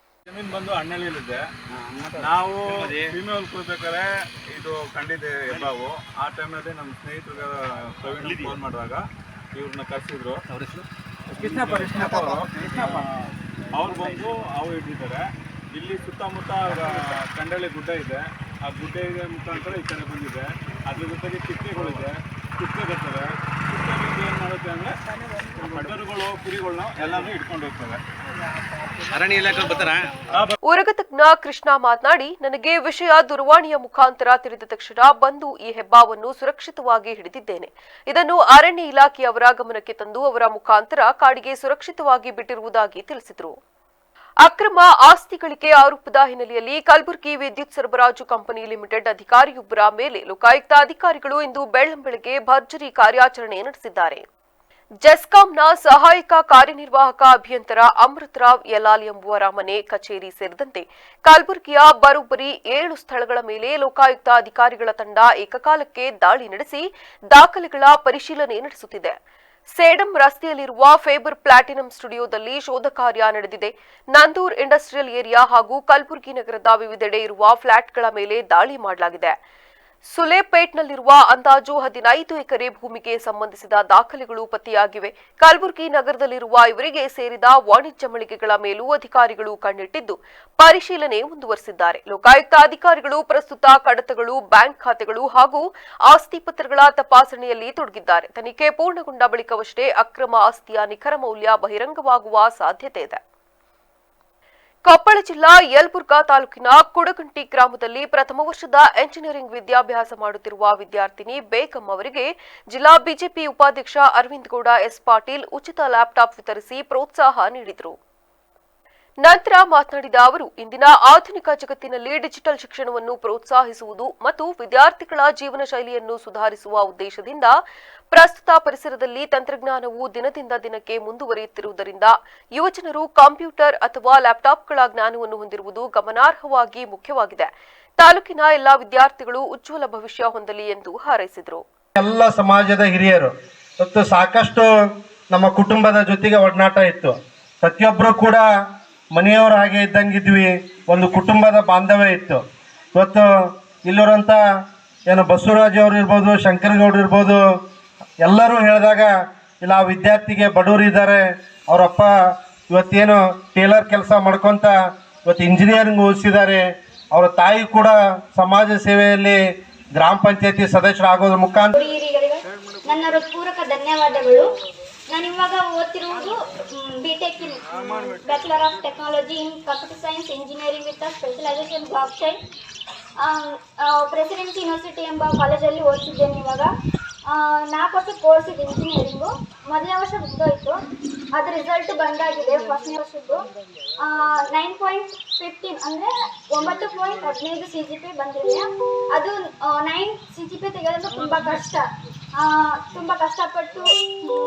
ಜಮೀನು ಬಂದು ಅಣ್ಣಳ್ಳಿಲಿದೆ. ನಾವು ಸೀಮೆ ಹೊಲ್ಕೊಳ್ಬೇಕಾದ್ರೆ ಇದು ಕಂಡಿದೆ ಹೆಬ್ಬಾವು. ಆ ಟೈಮ್ನಲ್ಲಿ ನಮ್ಮ ಸ್ನೇಹಿತರು ಪ್ರವೀಣ್ ಫೋನ್ ಮಾಡಿದಾಗ ಇವ್ರನ್ನ ಕರೆಸಿದ್ರು. ಅವ್ರು ಬಂದು ಅವು ಇಟ್ಟಿದ್ದಾರೆ. ಇಲ್ಲಿ ಸುತ್ತಮುತ್ತ ಕಂಡಳ್ಳಿ ಗುಡ್ಡ ಇದೆ. ಆ ಗುಡ್ಡೆಗೆ ಮುಖಾಂತರ ಈ ಕಡೆ ಬಂದಿದೆ. ಅದ್ರ ಜೊತೆಗೆ ಕಿತ್ಕೆಗಳಿದೆ, ಕಿತ್ಕೆ ಬರ್ತವೆ. ಕಿತ್ಕೆ ಏನು ಮಾಡುತ್ತೆ ಅಂದರೆ ಮಡರುಗಳು, ಕುರಿಗಳನ್ನ ಎಲ್ಲಾನು ಇಟ್ಕೊಂಡು ಹೋಗ್ತವೆ. ಅರಣ್ಯ ಇಲಾಖೆ ಬರ್ತಾರ. ಉರಗತಜ್ಞ ಕೃಷ್ಣ ಮಾತನಾಡಿ, ನನಗೆ ವಿಷಯ ದೂರವಾಣಿಯ ಮುಖಾಂತರ ತಿಳಿದ ತಕ್ಷಣ ಬಂದು ಈ ಹೆಬ್ಬಾವನ್ನು ಸುರಕ್ಷಿತವಾಗಿ ಹಿಡಿದಿದ್ದೇನೆ. ಇದನ್ನು ಅರಣ್ಯ ಇಲಾಖೆಯವರ ಗಮನಕ್ಕೆ ತಂದು ಅವರ ಮುಖಾಂತರ ಕಾಡಿಗೆ ಸುರಕ್ಷಿತವಾಗಿ ಬಿಟ್ಟಿರುವುದಾಗಿ ತಿಳಿಸಿದರು. ಅಕ್ರಮ ಆಸ್ತಿ ಗಳಿಕೆ ಆರೋಪದ ಹಿನ್ನೆಲೆಯಲ್ಲಿ ಕಲಬುರಗಿ ವಿದ್ಯುತ್ ಸರಬರಾಜು ಕಂಪನಿ ಲಿಮಿಟೆಡ್ ಅಧಿಕಾರಿಯೊಬ್ಬರ ಮೇಲೆ ಲೋಕಾಯುಕ್ತ ಅಧಿಕಾರಿಗಳು ಇಂದು ಬೆಳ್ಳಂಬೆಳಗ್ಗೆ ಭರ್ಜರಿ ಕಾರ್ಯಾಚರಣೆ ನಡೆಸಿದ್ದಾರೆ. ಜೆಸ್ಕಾಂನ ಸಹಾಯಕ ಕಾರ್ಯನಿರ್ವಾಹಕ ಅಭಿಯಂತರ ಅಮೃತರಾವ್ ಯಲಾಲ್ ಎಂಬುವರ ಮನೆ ಕಚೇರಿ ಸೇರಿದಂತೆ ಕಲಬುರಗಿಯ ಬರೋಬ್ಬರಿ 7 ಸ್ಥಳಗಳ ಮೇಲೆ ಲೋಕಾಯುಕ್ತ ಅಧಿಕಾರಿಗಳ ತಂಡ ಏಕಕಾಲಕ್ಕೆ ದಾಳಿ ನಡೆಸಿ ದಾಖಲೆಗಳ ಪರಿಶೀಲನೆ ನಡೆಸುತ್ತಿದೆ. ಸೇಡಂ ರಸ್ತೆಯಲ್ಲಿರುವ ಫೇಬರ್ ಪ್ಲಾಟಿನಂ ಸ್ಟುಡಿಯೋದಲ್ಲಿ ಶೋಧ ಕಾರ್ಯ ನಡೆದಿದೆ. ನಂದೂರ್ ಇಂಡಸ್ಟ್ರಿಯಲ್ ಏರಿಯಾ ಹಾಗೂ ಕಲಬುರಗಿ ನಗರದ ವಿವಿಧೆಡೆ ಇರುವ ಫ್ಲಾಟ್ಗಳ ಮೇಲೆ ದಾಳಿ ಮಾಡಲಾಗಿದೆ. ಸುಲೇಪೇಟ್ನಲ್ಲಿರುವ ಅಂದಾಜು 15 ಎಕರೆ ಭೂಮಿಗೆ ಸಂಬಂಧಿಸಿದ ದಾಖಲೆಗಳು ಪತ್ತೆಯಾಗಿವೆ. ಕಲಬುರಗಿ ನಗರದಲ್ಲಿರುವ ಇವರಿಗೆ ಸೇರಿದ ವಾಣಿಜ್ಯ ಮಳಿಗೆಗಳ ಮೇಲೂ ಅಧಿಕಾರಿಗಳು ಕಣ್ಣಿಟ್ಟಿದ್ದು ಪರಿಶೀಲನೆ ಮುಂದುವರೆಸಿದ್ದಾರೆ. ಲೋಕಾಯುಕ್ತ ಅಧಿಕಾರಿಗಳು ಪ್ರಸ್ತುತ ಕಡತಗಳು, ಬ್ಯಾಂಕ್ ಖಾತೆಗಳು ಹಾಗೂ ಆಸ್ತಿ ಪತ್ರಗಳ ತಪಾಸಣೆಯಲ್ಲಿ ತೊಡಗಿದ್ದಾರೆ. ತನಿಖೆ ಪೂರ್ಣಗೊಂಡ ಬಳಿಕವಷ್ಟೇ ಅಕ್ರಮ ಆಸ್ತಿಯ ನಿಖರ ಮೌಲ್ಯ ಬಹಿರಂಗವಾಗುವ ಸಾಧ್ಯತೆ ಇದೆ. ಕೊಪ್ಪಳ ಜಿಲ್ಲಾ ಯಲಬುರ್ಗಾ ತಾಲೂಕಿನ ಕುಡಗಂಟಿ ಗ್ರಾಮದಲ್ಲಿ ಪ್ರಥಮ ವರ್ಷದ ಎಂಜಿನಿಯರಿಂಗ್ ವಿದ್ಯಾಭ್ಯಾಸ ಮಾಡುತ್ತಿರುವ ವಿದ್ಯಾರ್ಥಿನಿ ಬೇಗಂ ಅವರಿಗೆ ಜಿಲ್ಲಾ ಬಿಜೆಪಿ ಉಪಾಧ್ಯಕ್ಷ ಅರವಿಂದ್ ಗೌಡ ಎಸ್ ಪಾಟೀಲ್ ಉಚಿತ ಲ್ಯಾಪ್ಟಾಪ್ ವಿತರಿಸಿ ಪ್ರೋತ್ಸಾಹ ನೀಡಿದರು. ನಂತರ ಮಾತನಾಡಿದ ಅವರು, ಇಂದಿನ ಆಧುನಿಕ ಜಗತ್ತಿನಲ್ಲಿ ಡಿಜಿಟಲ್ ಶಿಕ್ಷಣವನ್ನು ಪ್ರೋತ್ಸಾಹಿಸುವುದು ಮತ್ತು ವಿದ್ಯಾರ್ಥಿಗಳ ಜೀವನ ಶೈಲಿಯನ್ನು ಸುಧಾರಿಸುವ ಉದ್ದೇಶದಿಂದ ಪ್ರಸ್ತುತ ಪರಿಸರದಲ್ಲಿ ತಂತ್ರಜ್ಞಾನವು ದಿನದಿಂದ ದಿನಕ್ಕೆ ಮುಂದುವರಿಯುತ್ತಿರುವುದರಿಂದ ಯುವಜನರು ಕಂಪ್ಯೂಟರ್ ಅಥವಾ ಲ್ಯಾಪ್ಟಾಪ್ಗಳ ಜ್ಞಾನವನ್ನು ಹೊಂದಿರುವುದು ಗಮನಾರ್ಹವಾಗಿ ಮುಖ್ಯವಾಗಿದೆ. ತಾಲೂಕಿನ ಎಲ್ಲಾ ವಿದ್ಯಾರ್ಥಿಗಳು ಉಜ್ವಲ ಭವಿಷ್ಯ ಹೊಂದಲಿ ಎಂದು ಹಾರೈಸಿದರು. ಎಲ್ಲ ಸಮಾಜದ ಹಿರಿಯರು ಮತ್ತು ಸಾಕಷ್ಟು ನಮ್ಮ ಕುಟುಂಬದ ಜೊತೆಗೆ ಒಡನಾಟ ಇತ್ತು. ಪ್ರತಿಯೊಬ್ಬರು ಕೂಡ ಮನೆಯವರು ಹಾಗೆ ಇದ್ದಂಗಿದ್ವಿ. ಒಂದು ಕುಟುಂಬದ ಬಾಂಧವ್ಯ ಇತ್ತು. ಇವತ್ತು ಇಲ್ಲಿರುವಂಥ ಏನು ಬಸವರಾಜ್ ಅವರು ಇರ್ಬೋದು, ಶಂಕರಗೌಡರು ಇರ್ಬೋದು, ಎಲ್ಲರೂ ಹೇಳಿದಾಗ ಇಲ್ಲ ಆ ವಿದ್ಯಾರ್ಥಿಗೆ ಬಡವರು ಇದ್ದಾರೆ, ಅವರಪ್ಪ ಇವತ್ತೇನು ಟೇಲರ್ ಕೆಲಸ ಮಾಡ್ಕೊತ ಇವತ್ತು ಇಂಜಿನಿಯರಿಂಗ್ ಓದಿಸಿದ್ದಾರೆ, ಅವರ ತಾಯಿ ಕೂಡ ಸಮಾಜ ಸೇವೆಯಲ್ಲಿ ಗ್ರಾಮ ಪಂಚಾಯತಿ ಸದಸ್ಯರಾಗೋದ್ರ ಮುಖಾಂತರ ನನ್ನ ಹೃತ್ಪೂರ್ವಕ ಧನ್ಯವಾದಗಳು. ನಾನು ಇವಾಗ ಓದ್ತಿರುವುದು BTech in bachelor of technology in computer science engineering with specialization blockchain. Presidency university ಎಂಬ ಕಾಲೇಜಲ್ಲಿ ಓದ್ತಿದ್ದೇನೆ. ಇವಾಗ 4 ವರ್ಷ ಕೋರ್ಸ್ ಇದೆ ಇಂಜಿನಿಯರಿಂಗು. ಮೊದಲನೇ ವರ್ಷ ಮುಗಿದೋಯ್ತು, ಅದು ರಿಸಲ್ಟ್ ಬಂದಾಗಿದೆ. ಫಸ್ಟ್ನೇ ವರ್ಷದ್ದು 9.15 ಅಂದರೆ 9.15 CGP ಬಂದಿದೆ. ಅದು 9 CGP ತೆಗೆಯೋದು ತುಂಬ ಕಷ್ಟಪಟ್ಟು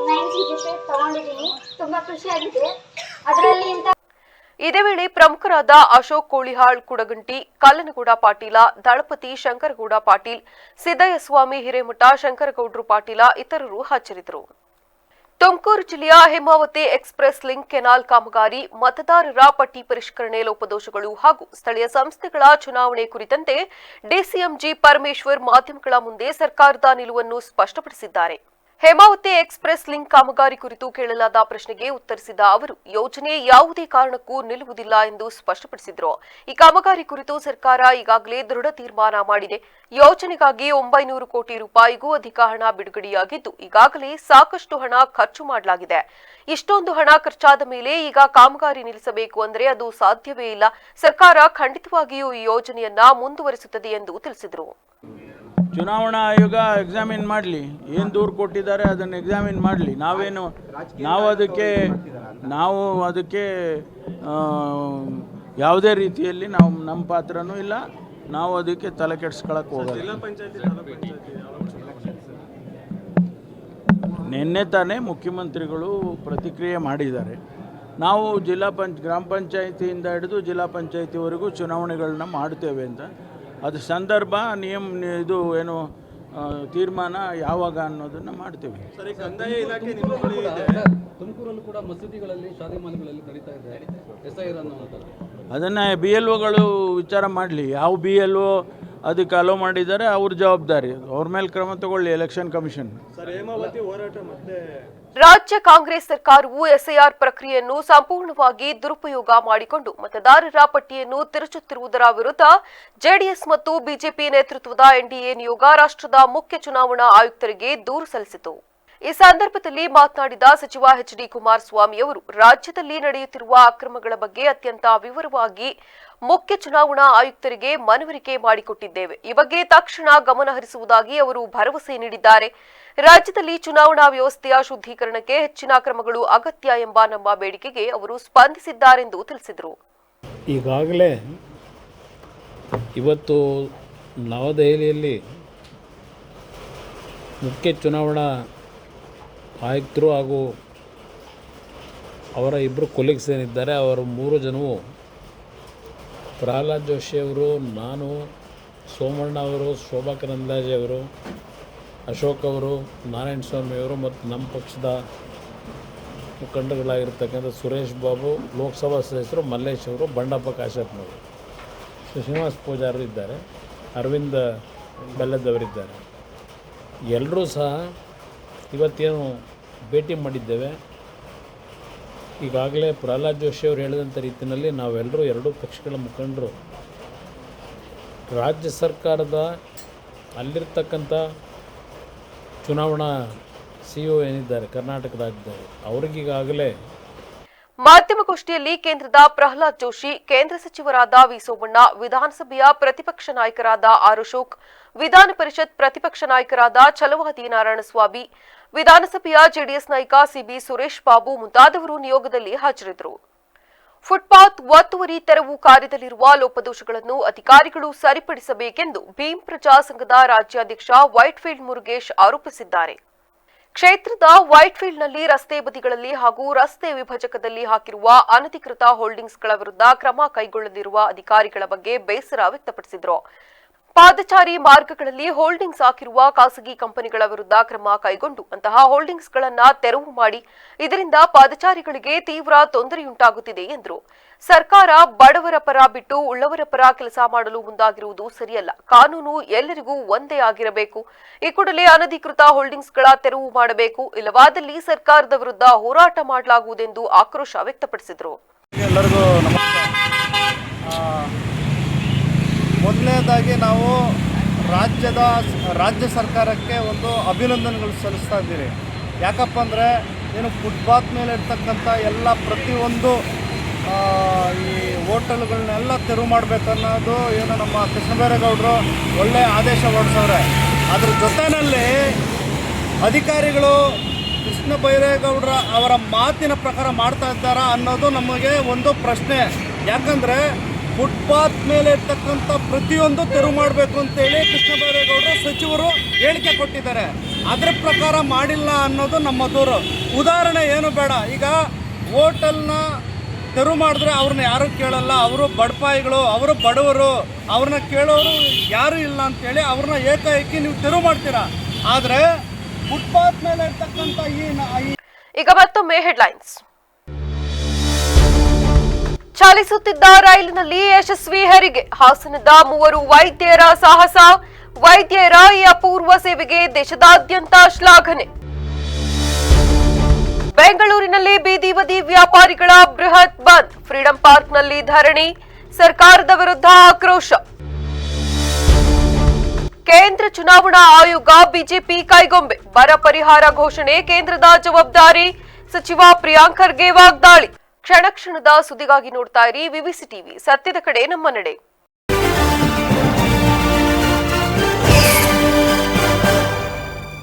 9 CGP ತಗೊಂಡಿದ್ದೀನಿ. ತುಂಬ ಖುಷಿಯಾಗಿದೆ ಅದರಲ್ಲಿ. ಇದೇ ವೇಳೆ ಪ್ರಮುಖರಾದ ಅಶೋಕ್ ಕೋಳಿಹಾಳ್ ಕುಡಗಂಟಿ, ಕಲ್ಲನಗೌಡ ಪಾಟೀಲ, ದಳಪತಿ ಶಂಕರಗೌಡ ಪಾಟೀಲ್, ಸಿದ್ದಯ್ಯಸ್ವಾಮಿ ಹಿರೇಮಠ, ಶಂಕರಗೌಡರು ಪಾಟೀಲ ಇತರರು ಹಾಜರಿದ್ದರು. ತುಮಕೂರು ಜಿಲ್ಲೆಯ ಹೇಮಾವತಿ ಎಕ್ಸ್ಪ್ರೆಸ್ ಲಿಂಕ್ ಕೆನಾಲ್ ಕಾಮಗಾರಿ, ಮತದಾರರ ಪಟ್ಟಿ ಪರಿಷ್ಕರಣೆ ಲೋಪದೋಷಗಳು ಹಾಗೂ ಸ್ಥಳೀಯ ಸಂಸ್ಥೆಗಳ ಚುನಾವಣೆ ಕುರಿತಂತೆ ಡಿಸಿಎಂ ಜಿ ಪರಮೇಶ್ವರ್ ಮಾಧ್ಯಮಗಳ ಮುಂದೆ ಸರ್ಕಾರದ ನಿಲುವನ್ನು ಸ್ಪಷ್ಟಪಡಿಸಿದ್ದಾರೆ. ಹೇಮಾವತಿ ಎಕ್ಸ್ಪ್ರೆಸ್ ಲಿಂಕ್ ಕಾಮಗಾರಿ ಕುರಿತು ಕೇಳಲಾದ ಪ್ರಶ್ನೆಗೆ ಉತ್ತರಿಸಿದ ಅವರು, ಯೋಜನೆ ಯಾವುದೇ ಕಾರಣಕ್ಕೂ ನಿಲ್ಲುವುದಿಲ್ಲ ಎಂದು ಸ್ಪಷ್ಟಪಡಿಸಿದರು. ಈ ಕಾಮಗಾರಿ ಕುರಿತು ಸರ್ಕಾರ ಈಗಾಗಲೇ ದೃಢ ತೀರ್ಮಾನ ಮಾಡಿದೆ. ಯೋಜನೆಗಾಗಿ 900 ಕೋಟಿ ರೂಪಾಯಿಗೂ ಅಧಿಕ ಹಣ ಬಿಡುಗಡೆಯಾಗಿದ್ದು ಈಗಾಗಲೇ ಸಾಕಷ್ಟು ಹಣ ಖರ್ಚು ಮಾಡಲಾಗಿದೆ. ಇಷ್ಟೊಂದು ಹಣ ಖರ್ಚಾದ ಮೇಲೆ ಈಗ ಕಾಮಗಾರಿ ನಿಲ್ಲಿಸಬೇಕು ಅಂದರೆ ಅದು ಸಾಧ್ಯವೇ ಇಲ್ಲ. ಸರ್ಕಾರ ಖಂಡಿತವಾಗಿಯೂ ಈ ಯೋಜನೆಯನ್ನ ಮುಂದುವರಿಸುತ್ತದೆ ಎಂದು ತಿಳಿಸಿದರು. ಚುನಾವಣಾ ಆಯೋಗ ಎಕ್ಸಾಮಿನ್ ಮಾಡಲಿ, ಏನು ದೂರು ಕೊಟ್ಟಿದ್ದಾರೆ ಅದನ್ನು ಎಕ್ಸಾಮಿನ್ ಮಾಡಲಿ. ನಾವು ಅದಕ್ಕೆ ಯಾವುದೇ ರೀತಿಯಲ್ಲಿ ನಮ್ಮ ಪಾತ್ರನೂ ಇಲ್ಲ, ನಾವು ಅದಕ್ಕೆ ತಲೆ ಕೆಡಿಸ್ಕೊಳ್ಳೋಕೆ ಹೋಗಲ್ಲ. ನಿನ್ನೆ ತಾನೇ ಮುಖ್ಯಮಂತ್ರಿಗಳು ಪ್ರತಿಕ್ರಿಯೆ ಮಾಡಿದ್ದಾರೆ. ನಾವು ಗ್ರಾಮ ಪಂಚಾಯಿತಿಯಿಂದ ಹಿಡಿದು ಜಿಲ್ಲಾ ಪಂಚಾಯಿತಿವರೆಗೂ ಚುನಾವಣೆಗಳನ್ನ ಮಾಡ್ತೇವೆ ಅಂತ. ಅದು ಸಂದರ್ಭ ಇದು ಏನು ತೀರ್ಮಾನ ಯಾವಾಗ ಅನ್ನೋದನ್ನು ಮಾಡ್ತೇವೆ. ತುಮಕೂರಲ್ಲೂ ಕೂಡ ಮಸೀದಿಗಳಲ್ಲಿ ಶಾದಿಮಾಲಿಗಳಲ್ಲಿ ನಡೀತಾ ಇದೆ SIR ಅನ್ನುವಂಥದ್ದು. ಅದನ್ನು BLOಗಳು ವಿಚಾರ ಮಾಡಲಿ. ಯಾವ BLO ಅದಕ್ಕೆ ಅಲೋ ಮಾಡಿದ್ದಾರೆ ಅವ್ರ ಜವಾಬ್ದಾರಿ, ಅವ್ರ ಮೇಲೆ ಕ್ರಮ ತಗೊಳ್ಳಿ ಎಲೆಕ್ಷನ್ ಕಮಿಷನ್. ರಾಜ್ಯ ಕಾಂಗ್ರೆಸ್ ಸರ್ಕಾರವು SIR ಪ್ರಕ್ರಿಯೆಯನ್ನು ಸಂಪೂರ್ಣವಾಗಿ ದುರುಪಯೋಗ ಮಾಡಿಕೊಂಡು ಮತದಾರರ ಪಟ್ಟಿಯನ್ನು ತಿರುಚುತ್ತಿರುವುದರ ವಿರುದ್ಧ ಜೆಡಿಎಸ್ ಮತ್ತು ಬಿಜೆಪಿ ನೇತೃತ್ವದ NDA ನಿಯೋಗ ರಾಷ್ಟ್ರದ ಮುಖ್ಯ ಚುನಾವಣಾ ಆಯುಕ್ತರಿಗೆ ದೂರು ಸಲ್ಲಿಸಿತು. ಈ ಸಂದರ್ಭದಲ್ಲಿ ಮಾತನಾಡಿದ ಸಚಿವ HD ಕುಮಾರಸ್ವಾಮಿ ಅವರು, ರಾಜ್ಯದಲ್ಲಿ ನಡೆಯುತ್ತಿರುವ ಅಕ್ರಮಗಳ ಬಗ್ಗೆ ಅತ್ಯಂತ ವಿವರವಾಗಿ ಮುಖ್ಯ ಚುನಾವಣಾ ಆಯುಕ್ತರಿಗೆ ಮನವರಿಕೆ ಮಾಡಿಕೊಟ್ಟಿದ್ದೇವೆ. ಈ ಬಗ್ಗೆ ತಕ್ಷಣ ಗಮನ ಹರಿಸುವುದಾಗಿ ಅವರು ಭರವಸೆ ನೀಡಿದ್ದಾರೆ. ರಾಜ್ಯದಲ್ಲಿ ಚುನಾವಣಾ ವ್ಯವಸ್ಥೆಯ ಶುದ್ಧೀಕರಣಕ್ಕೆ ಹೆಚ್ಚಿನ ಕ್ರಮಗಳು ಅಗತ್ಯ ಎಂಬ ನಮ್ಮ ಬೇಡಿಕೆಗೆ ಅವರು ಸ್ಪಂದಿಸಿದ್ದಾರೆಂದು ತಿಳಿಸಿದರು. ಈಗಾಗಲೇ ಇವತ್ತು ನವದೆಹಲಿಯಲ್ಲಿ ಮುಖ್ಯ ಚುನಾವಣಾ ಆಯುಕ್ತರು ಹಾಗೂ ಅವರ ಇಬ್ಬರು ಕೊಲೀಗ್ಸ್ ಏನಿದ್ದಾರೆ ಅವರು 3 ಜನವು ಪ್ರಹ್ಲಾದ್ ಜೋಶಿಯವರು, ನಾನು, ಸೋಮಣ್ಣ ಅವರು, ಶೋಭಾ ಕರಂದ್ಲಾಜೆ ಅವರು, ಅಶೋಕ್ ಅವರು, ನಾರಾಯಣ ಸ್ವಾಮಿ ಅವರು ಮತ್ತು ನಮ್ಮ ಪಕ್ಷದ ಮುಖಂಡಗಳಾಗಿರ್ತಕ್ಕಂಥ ಸುರೇಶ್ ಬಾಬು, ಲೋಕಸಭಾ ಸದಸ್ಯರು ಮಲ್ಲೇಶ್ ಅವರು, ಬಂಡಪ್ಪ ಕಾಶ್ಯಪ್ನವರು, ಶ್ರೀನಿವಾಸ್ ಪೂಜಾರಿ ಇದ್ದಾರೆ, ಅರವಿಂದ ಬೆಲ್ಲದವರಿದ್ದಾರೆ. ಎಲ್ಲರೂ ಸಹ ಇವತ್ತೇನು ಭೇಟಿ ಮಾಡಿದ್ದೇವೆ. ಈಗಾಗಲೇ ಪ್ರಹ್ಲಾದ್ ಜೋಶಿ ಅವರು ಹೇಳಿದಂಥ ರೀತಿಯಲ್ಲಿ ನಾವೆಲ್ಲರೂ 2 ಪಕ್ಷಗಳ ಮುಖಂಡರು ರಾಜ್ಯ ಸರ್ಕಾರದ ಅಲ್ಲಿರ್ತಕ್ಕಂಥ ಚುನಾವಣಾ CEO ಏನಿದ್ದಾರೆ ಕರ್ನಾಟಕ ರಾಜ್ಯದಲ್ಲಿ ಅವರಿಗೀಗಾಗಲೇ ಮಾಧ್ಯಮಗೋಷ್ಠಿಯಲ್ಲಿ ಕೇಂದ್ರದ ಪ್ರಹ್ಲಾದ್ ಜೋಶಿ, ಕೇಂದ್ರ ಸಚಿವರಾದ ವಿ ಸೋಮಣ್ಣ, ವಿಧಾನಸಭೆಯ ಪ್ರತಿಪಕ್ಷ ನಾಯಕರಾದ ಆರ್ ಅಶೋಕ್, ವಿಧಾನ ಪರಿಷತ್ ಪ್ರತಿಪಕ್ಷ ನಾಯಕರಾದ ಛಲವಾದಿ ನಾರಾಯಣಸ್ವಾಮಿ, ವಿಧಾನಸಭೆಯ ಜೆಡಿಎಸ್ ನಾಯಕ ಸಿಬಿ ಸುರೇಶ್ ಬಾಬು ಮುಂತಾದವರು ನಿಯೋಗದಲ್ಲಿ ಹಾಜರಿದ್ದರು. ಫುಟ್ಪಾತ್ ಒತ್ತುವರಿ ತೆರವು ಕಾರ್ಯದಲ್ಲಿರುವ ಲೋಪದೋಷಗಳನ್ನು ಅಧಿಕಾರಿಗಳು ಸರಿಪಡಿಸಬೇಕೆಂದು ಭೀಮ್ ಪ್ರಜಾ ಸಂಘದ ರಾಜ್ಯಾಧ್ಯಕ್ಷ ವೈಟ್ಫೀಲ್ಡ್ ಮುರುಗೇಶ್ ಆರೋಪಿಸಿದ್ದಾರೆ. ಕ್ಷೇತ್ರದ ವೈಟ್ಫೀಲ್ಡ್ನಲ್ಲಿ ರಸ್ತೆ ಬದಿಗಳಲ್ಲಿ ಹಾಗೂ ರಸ್ತೆ ವಿಭಜಕದಲ್ಲಿ ಹಾಕಿರುವ ಅನಧಿಕೃತ ಹೋಲ್ಡಿಂಗ್ಸ್ಗಳ ವಿರುದ್ಧ ಕ್ರಮ ಕೈಗೊಳ್ಳದಿರುವ ಅಧಿಕಾರಿಗಳ ಬಗ್ಗೆ ಬೇಸರ ವ್ಯಕ್ತಪಡಿಸಿದರು. ಪಾದಚಾರಿ ಮಾರ್ಗಗಳಲ್ಲಿ ಹೋಲ್ಡಿಂಗ್ಸ್ ಹಾಕಿರುವ ಖಾಸಗಿ ಕಂಪನಿಗಳ ವಿರುದ್ಧ ಕ್ರಮ ಕೈಗೊಂಡು ಅಂತಹ ಹೋಲ್ಡಿಂಗ್ಸ್ಗಳನ್ನು ತೆರವು ಮಾಡಿ, ಇದರಿಂದ ಪಾದಚಾರಿಗಳಿಗೆ ತೀವ್ರ ತೊಂದರೆಯುಂಟಾಗುತ್ತಿದೆ ಎಂದರು. ಸರ್ಕಾರ ಬಡವರ ಪರ ಬಿಟ್ಟು ಉಳ್ಳವರ ಪರ ಕೆಲಸ ಮಾಡಲು ಮುಂದಾಗಿರುವುದು ಸರಿಯಲ್ಲ. ಕಾನೂನು ಎಲ್ಲರಿಗೂ ಒಂದೇ ಆಗಿರಬೇಕು. ಈ ಕೂಡಲೇ ಅನಧಿಕೃತ ಹೋಲ್ಡಿಂಗ್ಸ್ಗಳ ತೆರವು ಮಾಡಬೇಕು, ಇಲ್ಲವಾದಲ್ಲಿ ಸರ್ಕಾರದ ವಿರುದ್ಧ ಹೋರಾಟ ಮಾಡಲಾಗುವುದೆಂದು ಆಕ್ರೋಶ ವ್ಯಕ್ತಪಡಿಸಿದರು. ಎಲ್ಲರಿಗೂ ನಮಸ್ಕಾರ. ಮೊದಲನೇದಾಗಿ ನಾವು ರಾಜ್ಯ ಸರ್ಕಾರಕ್ಕೆ ಒಂದು ಅಭಿನಂದನೆಗಳು ಸಲ್ಲಿಸ್ತಾ ಇದ್ದೀರಿ. ಯಾಕಪ್ಪ ಅಂದರೆ ಏನು ಫುಟ್ಪಾತ್ ಮೇಲೆ ಇರ್ತಕ್ಕಂಥ ಎಲ್ಲ ಪ್ರತಿಯೊಂದು ಈ ಹೋಟೆಲ್ಗಳನ್ನೆಲ್ಲ ತೆರವು ಮಾಡಬೇಕನ್ನೋದು ಏನು ನಮ್ಮ ಕೃಷ್ಣಬೈರೇಗೌಡರು ಒಳ್ಳೆಯ ಆದೇಶ ಹೊರಡಿಸವ್ರೆ. ಅದ್ರ ಜೊತೆಯಲ್ಲಿ ಅಧಿಕಾರಿಗಳು ಕೃಷ್ಣ ಬೈರೇಗೌಡರ ಅವರ ಮಾತಿನ ಪ್ರಕಾರ ಮಾಡ್ತಾ ಇದ್ದಾರಾ ಅನ್ನೋದು ನಮಗೆ ಒಂದು ಪ್ರಶ್ನೆ. ಯಾಕಂದರೆ ಫುಟ್ಪಾತ್ ಮೇಲೆ ಇರ್ತಕ್ಕಂಥ ಪ್ರತಿಯೊಂದು ತೆರವು ಮಾಡಬೇಕು ಅಂತೇಳಿ ಕೃಷ್ಣ ಬೈರೇಗೌಡರು ಸಚಿವರು ಹೇಳಿಕೆ ಕೊಟ್ಟಿದ್ದಾರೆ. ಅದರ ಪ್ರಕಾರ ಮಾಡಿಲ್ಲ ಅನ್ನೋದು ನಮ್ಮ ದೂರು. ಉದಾಹರಣೆ ಏನು ಬೇಡ, ಈಗ ಹೋಟೆಲ್ನ ತೆರವು ಮಾಡಿದ್ರೆ ಅವ್ರನ್ನ ಯಾರೂ ಕೇಳಲ್ಲ, ಅವರು ಬಡಪಾಯಿಗಳು, ಅವರು ಬಡವರು, ಅವ್ರನ್ನ ಕೇಳೋರು ಯಾರೂ ಇಲ್ಲ ಅಂತೇಳಿ ಅವ್ರನ್ನ ಏಕಾಏಕಿ ನೀವು ತೆರವು ಮಾಡ್ತೀರಾ. ಆದರೆ ಫುಟ್ಪಾತ್ ಮೇಲೆ ಇರ್ತಕ್ಕಂಥ ಈಗ ಮತ್ತೊಮ್ಮೆ ಹೆಡ್ಲೈನ್ಸ್. ಚಲಿಸುತ್ತಿದ್ದ ರೈಲಿನಲ್ಲಿ ಯಶಸ್ವಿ ಹೆರಿಗೆ, ಹಾಸನದ 3 ವೈದ್ಯರ ಸಾಹಸ, ವೈದ್ಯರ ಈ ಅಪೂರ್ವ ಸೇವೆಗೆ ದೇಶದಾದ್ಯಂತ ಶ್ಲಾಘನೆ. ಬೆಂಗಳೂರಿನಲ್ಲಿ ಬೀದಿ ಬದಿ ವ್ಯಾಪಾರಿಗಳ ಬೃಹತ್ ಬಂದ್, ಫ್ರೀಡಂ ಪಾರ್ಕ್ನಲ್ಲಿ ಧರಣಿ, ಸರ್ಕಾರದ ವಿರುದ್ಧ ಆಕ್ರೋಶ. ಕೇಂದ್ರ ಚುನಾವಣಾ ಆಯೋಗ ಬಿಜೆಪಿ ಕೈಗೊಂಬೆ, ಬರ ಪರಿಹಾರ ಘೋಷಣೆ ಕೇಂದ್ರದ ಜವಾಬ್ದಾರಿ, ಸಚಿವ ಪ್ರಿಯಾಂಕ್ ಖರ್ಗೆ ವಾಗ್ದಾಳಿ. ಕ್ಷಣ ಕ್ಷಣದ ಸುದ್ದಿಗಾಗಿ ನೋಡ್ತಾ ಇರಿ ವಿವಿಸಿ ಟಿವಿ, ಸತ್ಯದ ಕಡೆ ನಮ್ಮ ನಡೆ.